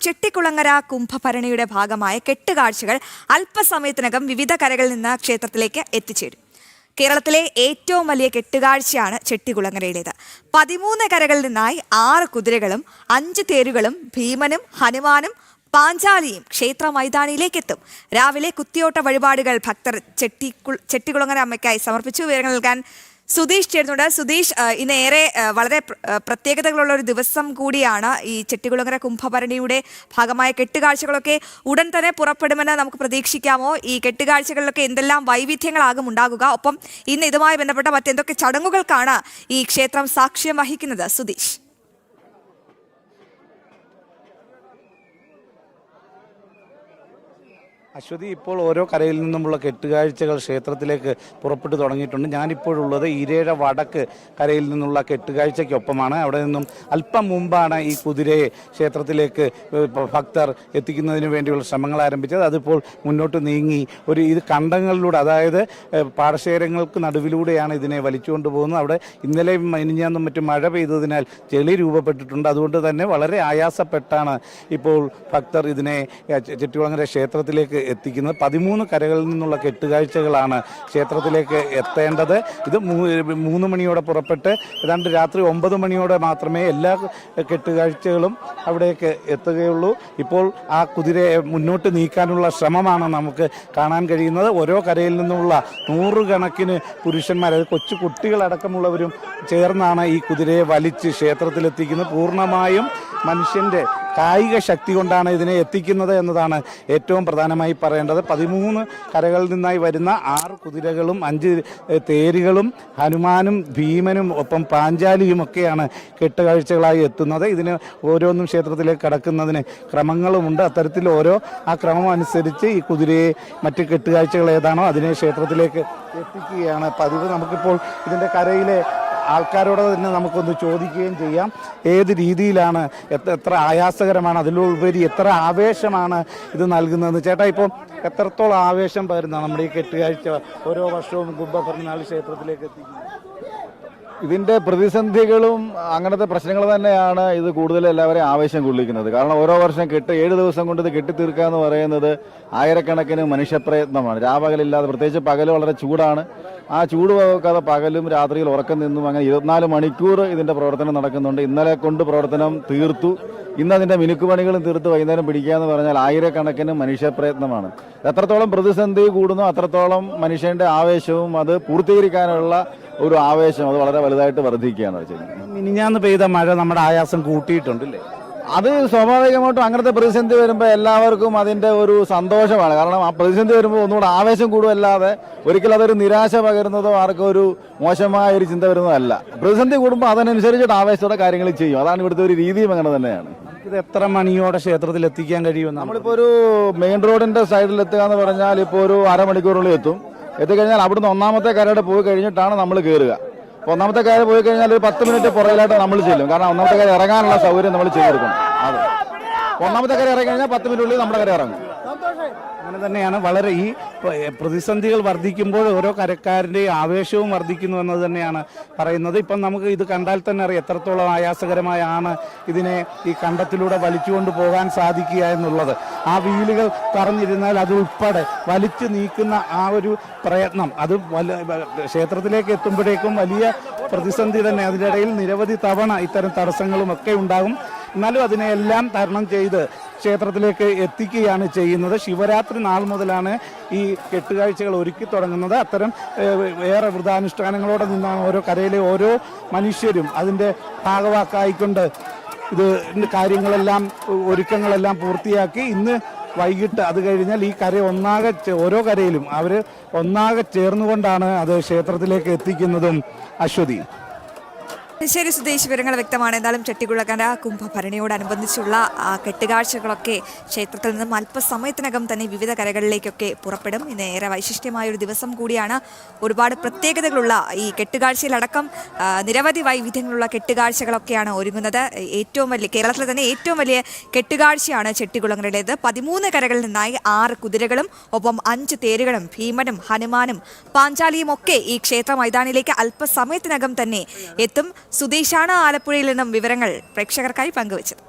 ചെട്ടിക്കുളങ്ങര കുംഭഭരണിയുടെ ഭാഗമായ കെട്ടുകാഴ്ചകൾ അല്പസമയത്തിനകം വിവിധ കരകളിൽ നിന്ന് ക്ഷേത്രത്തിലേക്ക് എത്തിച്ചേരും. കേരളത്തിലെ ഏറ്റവും വലിയ കെട്ടുകാഴ്ചയാണ് ചെട്ടികുളങ്ങരയുടേത്. 13 കരകളിൽ നിന്നായി 6 കുതിരകളും 5 തേരുകളും ഭീമനും ഹനുമാനും പാഞ്ചാലിയും ക്ഷേത്ര മൈതാനിയിലേക്ക് എത്തും. രാവിലെ കുത്തിയോട്ട വഴിപാടുകൾ ഭക്തർ ചെട്ടികുളങ്ങര അമ്മയ്ക്കായി സമർപ്പിച്ചു. വിവരങ്ങൾ നൽകാൻ സുധീഷ് ചേരുന്നുണ്ട്. സുധീഷ്, ഇന്ന് ഏറെ വളരെ പ്രത്യേകതകളുള്ള ഒരു ദിവസം കൂടിയാണ്. ഈ ചെട്ടികുളങ്ങര കുംഭഭരണിയുടെ ഭാഗമായ കെട്ടുകാഴ്ചകളൊക്കെ ഉടൻ തന്നെ പുറപ്പെടുമെന്ന് നമുക്ക് പ്രതീക്ഷിക്കാമോ? ഈ കെട്ടുകാഴ്ചകളിലൊക്കെ എന്തെല്ലാം വൈവിധ്യങ്ങളാകും ഉണ്ടാകുക? ഒപ്പം ഇന്ന് ഇതുമായി ബന്ധപ്പെട്ട മറ്റെന്തൊക്കെ ചടങ്ങുകൾക്കാണ് ഈ ക്ഷേത്രം സാക്ഷ്യം വഹിക്കുന്നത്? സുധീഷ്. അശ്വതി, ഇപ്പോൾ ഓരോ കരയിൽ നിന്നുമുള്ള കെട്ടുകാഴ്ചകൾ ക്ഷേത്രത്തിലേക്ക് പുറപ്പെട്ടു തുടങ്ങിയിട്ടുണ്ട്. ഞാനിപ്പോഴുള്ളത് ഇരേഴ വടക്ക് കരയിൽ നിന്നുള്ള കെട്ടുകാഴ്ചയ്ക്കൊപ്പമാണ്. അവിടെ നിന്നും അല്പം മുമ്പാണ് ഈ കുതിരയെ ക്ഷേത്രത്തിലേക്ക് ഭക്തർ എത്തിക്കുന്നതിന് വേണ്ടിയുള്ള ശ്രമങ്ങൾ ആരംഭിച്ചത്. അതിപ്പോൾ മുന്നോട്ട് നീങ്ങി ഇത് കണ്ടങ്ങളിലൂടെ, അതായത് പാടശേഖരങ്ങൾക്ക് നടുവിലൂടെയാണ് ഇതിനെ വലിച്ചുകൊണ്ട് പോകുന്നത്. അവിടെ ഇന്നലെയും മിനിഞ്ഞാന്നും മറ്റും മഴ പെയ്തതിനാൽ ചെളി രൂപപ്പെട്ടിട്ടുണ്ട്. അതുകൊണ്ട് തന്നെ വളരെ ആയാസപ്പെട്ടാണ് ഇപ്പോൾ ഭക്തർ ഇതിനെ ചെട്ടികുളങ്ങര ക്ഷേത്രത്തിലേക്ക് എത്തിക്കുന്നത്. 13 കരകളിൽ നിന്നുള്ള കെട്ടുകാഴ്ചകളാണ് ക്ഷേത്രത്തിലേക്ക് എത്തേണ്ടത്. ഇത് 3 മണിയോടെ പുറപ്പെട്ട് ഏതാണ്ട് രാത്രി 9 മണിയോടെ മാത്രമേ എല്ലാ കെട്ടുകാഴ്ചകളും അവിടേക്ക് എത്തുകയുള്ളൂ. ഇപ്പോൾ ആ കുതിരയെ മുന്നോട്ട് നീക്കാനുള്ള ശ്രമമാണ് നമുക്ക് കാണാൻ കഴിയുന്നത്. ഓരോ കരയിൽ നിന്നുള്ള 100 കണക്കിന് പുരുഷന്മാർ, അത് കൊച്ചു കുട്ടികളടക്കമുള്ളവരും ചേർന്നാണ് ഈ കുതിരയെ വലിച്ച് ക്ഷേത്രത്തിലെത്തിക്കുന്നത്. പൂർണ്ണമായും മനുഷ്യൻ്റെ കായിക ശക്തി കൊണ്ടാണ് ഇതിനെ എത്തിക്കുന്നത് എന്നതാണ് ഏറ്റവും പ്രധാനമായി പറയേണ്ടത്. 13 കരകളിൽ നിന്നായി വരുന്ന 6 കുതിരകളും 5 തേരുകളും ഹനുമാനും ഭീമനും ഒപ്പം പാഞ്ചാലിയും ഒക്കെയാണ് കെട്ടുകാഴ്ചകളായി എത്തുന്നത്. ഇതിന് ഓരോന്നും ക്ഷേത്രത്തിലേക്ക് കടക്കുന്നതിന് ക്രമങ്ങളുമുണ്ട്. അത്തരത്തിൽ ആ ക്രമം അനുസരിച്ച് ഈ കുതിരയെ മറ്റ് കെട്ടുകാഴ്ചകൾ ഏതാണോ അതിനെ ക്ഷേത്രത്തിലേക്ക് എത്തിക്കുകയാണ് പതിവ്. നമുക്കിപ്പോൾ ഇതിൻ്റെ കരയിലെ ആൾക്കാരോട് തന്നെ നമുക്കൊന്ന് ചോദിക്കുകയും ചെയ്യാം. ഏത് രീതിയിലാണ്, എത്ര ആയാസകരമാണ്, അതിലുപരി എത്ര ആവേശമാണ് ഇത് നൽകുന്നത്? ചേട്ടാ, ഇപ്പോൾ എത്രത്തോളം ആവേശം പകരുന്നതാണ് നമ്മുടെ ഈ കെട്ടുകാഴ്ച ഓരോ വർഷവും കുംഭഭരണി ക്ഷേത്രത്തിലേക്ക് എത്തിക്കുന്നത്? ഇതിൻ്റെ പ്രതിസന്ധികളും അങ്ങനത്തെ പ്രശ്നങ്ങൾ തന്നെയാണ് ഇത് കൂടുതൽ എല്ലാവരെയും ആവേശം കൊള്ളിക്കുന്നത്. കാരണം ഓരോ വർഷം 7 ദിവസം കൊണ്ട് ഇത് കെട്ടിത്തീർക്കുക എന്ന് പറയുന്നത് ആയിരക്കണക്കിന് മനുഷ്യപ്രയത്നമാണ്. രാപകലില്ലാതെ, പ്രത്യേകിച്ച് പകൽ വളരെ ചൂടാണ്. ആ ചൂട് പോകാതെ പകലും രാത്രിയിൽ ഉറക്കം നിന്നും അങ്ങനെ 24 മണിക്കൂർ ഇതിൻ്റെ പ്രവർത്തനം നടക്കുന്നുണ്ട്. ഇന്നലെ കൊണ്ട് പ്രവർത്തനം തീർത്തു. ഇന്ന് അതിൻ്റെ മിനുക്കുപണികളും തീർത്ത് വൈകുന്നേരം പിടിക്കുക എന്ന് പറഞ്ഞാൽ ആയിരക്കണക്കിന് മനുഷ്യപ്രയത്നമാണ്. എത്രത്തോളം പ്രതിസന്ധി കൂടുന്നു അത്രത്തോളം മനുഷ്യൻ്റെ ആവേശവും അത് പൂർത്തീകരിക്കാനുള്ള ഒരു ആവേശം അത് വളരെ വലുതായിട്ട് വർദ്ധിക്കുകയാണ് ചെയ്യുന്നത്. മിനിഞ്ഞാന്ന് പെയ്ത മഴ നമ്മുടെ ആയാസം കൂട്ടിയിട്ടുണ്ടല്ലേ? അത് സ്വാഭാവികമായിട്ടും അങ്ങനത്തെ പ്രതിസന്ധി വരുമ്പോൾ എല്ലാവർക്കും അതിൻ്റെ ഒരു സന്തോഷമാണ്. കാരണം ആ പ്രതിസന്ധി വരുമ്പോൾ ഒന്നുകൂടെ ആവേശം കൂടുമല്ലാതെ ഒരിക്കലും അതൊരു നിരാശ പകരുന്നതോ ആർക്കും ഒരു മോശമായ ഒരു ചിന്ത വരുന്നതോ അല്ല. പ്രതിസന്ധി കൂടുമ്പോൾ അതിനനുസരിച്ചിട്ട് ആവേശത്തോടെ കാര്യങ്ങൾ ചെയ്യും. അതാണ് ഇവിടുത്തെ ഒരു രീതിയും അങ്ങനെ തന്നെയാണ്. ഇത് എത്ര മണിയോടെ ക്ഷേത്രത്തിൽ എത്തിക്കാൻ കഴിയും? നമ്മളിപ്പോൾ ഒരു മെയിൻ റോഡിൻ്റെ സൈഡിൽ എത്തുക എന്ന് പറഞ്ഞാൽ ഇപ്പോൾ ഒരു അരമണിക്കൂറിനുള്ളിൽ എത്തിക്കഴിഞ്ഞാൽ അവിടുന്ന് 1ാമത്തെ കരയുടെ പോയി കഴിഞ്ഞിട്ടാണ് നമ്മൾ കയറുക. അപ്പോൾ 1ാമത്തെ കാര്യം പോയി കഴിഞ്ഞാൽ ഒരു 10 മിനിറ്റ് പുറകിലായിട്ട് നമ്മൾ ചെല്ലും. കാരണം 1ാമത്തെ കാര്യം ഇറങ്ങാനുള്ള സൗകര്യം നമ്മൾ ചെയ്ത് കൊടുക്കണം. അതെ, 1ാമത്തെ കാര്യം ഇറങ്ങി കഴിഞ്ഞാൽ 10 മിനിറ്റിനുള്ളിൽ നമ്മുടെ കാര്യം ഇറങ്ങും. അങ്ങനെ തന്നെയാണ്. വളരെ ഈ പ്രതിസന്ധികൾ വർദ്ധിക്കുമ്പോൾ ഓരോ കരക്കാരൻ്റെയും ആവേശവും വർദ്ധിക്കുന്നു എന്നത് തന്നെയാണ് പറയുന്നത്. ഇപ്പം നമുക്ക് ഇത് കണ്ടാൽ തന്നെ അറിയാം എത്രത്തോളം ആയാസകരമായാണ് ഇതിനെ ഈ കണ്ടത്തിലൂടെ വലിച്ചുകൊണ്ട് പോകാൻ സാധിക്കുക എന്നുള്ളത്. ആ വീലുകൾ പറഞ്ഞിരുന്നാൽ അതുൾപ്പെടെ വലിച്ചു നീക്കുന്ന ആ ഒരു പ്രയത്നം അത് ക്ഷേത്രത്തിലേക്ക് എത്തുമ്പോഴേക്കും വലിയ പ്രതിസന്ധി തന്നെ. അതിനിടയിൽ നിരവധി തവണ ഇത്തരം തടസ്സങ്ങളും ഒക്കെ ഉണ്ടാകും. എന്നാലും അതിനെല്ലാം തരണം ചെയ്ത് ക്ഷേത്രത്തിലേക്ക് എത്തിക്കുകയാണ് ചെയ്യുന്നത്. ശിവരാത്രി നാൾ മുതലാണ് ഈ കെട്ടുകാഴ്ചകൾ ഒരുക്കി തുടങ്ങുന്നത്. അത്തരം ഏറെ വ്രതാനുഷ്ഠാനങ്ങളോടെ നിന്നാണ് ഓരോ കരയിലെ ഓരോ മനുഷ്യരും അതിൻ്റെ ഭാഗവാക്കായിക്കൊണ്ട് ഇത് കാര്യങ്ങളെല്ലാം ഒരുക്കങ്ങളെല്ലാം പൂർത്തിയാക്കി ഇന്ന് വൈകിട്ട് അത് കഴിഞ്ഞാൽ ഈ കര ഒന്നാകെ ഓരോ കരയിലും അവർ ഒന്നാകെ ചേർന്നുകൊണ്ടാണ് അത് ക്ഷേത്രത്തിലേക്ക് എത്തിക്കുന്നതും. അശ്വതി. ശരി സുധീഷ്, വിവരങ്ങൾ വ്യക്തമാണ്. എന്തായാലും ചെട്ടികുളങ്ങര കുംഭഭരണിയോടനുബന്ധിച്ചുള്ള കെട്ടുകാഴ്ചകളൊക്കെ ക്ഷേത്രത്തിൽ നിന്നും അല്പസമയത്തിനകം തന്നെ വിവിധ കരകളിലേക്കൊക്കെ പുറപ്പെടും. ഇന്ന് ഏറെ വൈശിഷ്ട്യമായ ഒരു ദിവസം കൂടിയാണ്. ഒരുപാട് പ്രത്യേകതകളുള്ള ഈ കെട്ടുകാഴ്ചയിലടക്കം നിരവധി വൈവിധ്യങ്ങളുള്ള കെട്ടുകാഴ്ചകളൊക്കെയാണ് ഒരുങ്ങുന്നത്. കേരളത്തിലെ തന്നെ ഏറ്റവും വലിയ കെട്ടുകാഴ്ചയാണ് ചെട്ടികുളങ്ങരയുടേത്. 13 കരകളിൽ നിന്നായി 6 കുതിരകളും ഒപ്പം 5 തേരുകളും ഭീമനും ഹനുമാനും പാഞ്ചാലിയും ഒക്കെ ഈ ക്ഷേത്ര മൈതാനിയിലേക്ക് അല്പസമയത്തിനകം തന്നെ എത്തും. സുധീഷാണ് ആലപ്പുഴയിൽ നിന്നും വിവരങ്ങൾ പ്രേക്ഷകർക്കായി പങ്കുവച്ചത്.